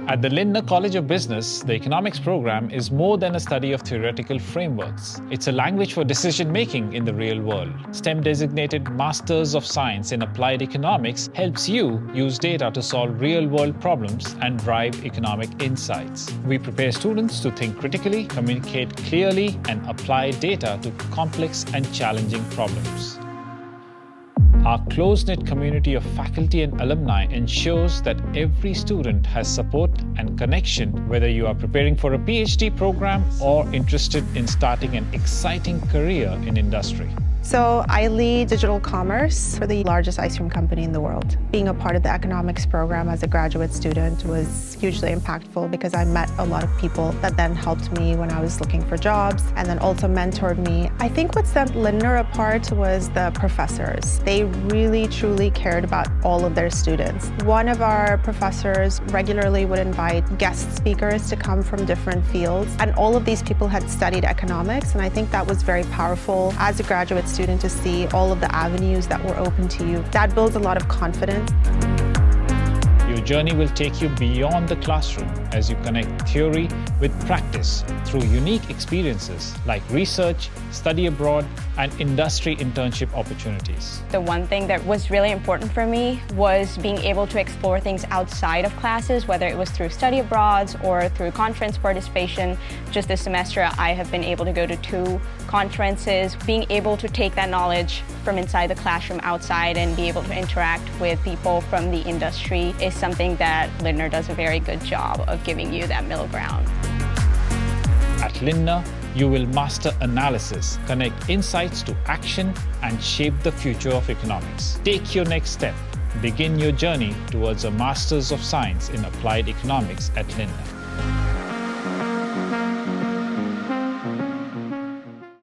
At the Lindner College of Business, the economics program is more than a study of theoretical frameworks. It's a language for decision-making in the real world. STEM-designated Masters of Science in Applied Economics helps you use data to solve real-world problems and drive economic insights. We prepare students to think critically, communicate clearly, and apply data to complex and challenging problems. Our close-knit community of faculty and alumni ensures that every student has support and connection, whether you are preparing for a PhD program or interested in starting an exciting career in industry. So I lead digital commerce for the largest ice cream company in the world. Being a part of the economics program as a graduate student was hugely impactful because I met a lot of people that then helped me when I was looking for jobs and then also mentored me. I think what set Lindner apart was the professors. They really truly cared about all of their students. One of our professors regularly would invite guest speakers to come from different fields, and all of these people had studied economics, and I think that was very powerful as a graduate student to see all of the avenues that were open to you. That builds a lot of confidence. Your journey will take you beyond the classroom as you connect theory with practice through unique experiences like research, study abroad, and industry internship opportunities. The one thing that was really important for me was being able to explore things outside of classes, whether it was through study abroads or through conference participation. Just this semester, I have been able to go to 2 conferences. Being able to take that knowledge from inside the classroom outside and be able to interact with people from the industry is something that Lindner does a very good job of giving you that middle ground. At Lindner, you will master analysis, connect insights to action, and shape the future of economics. Take your next step. Begin your journey towards a Masters of Science in Applied Economics at Lindner.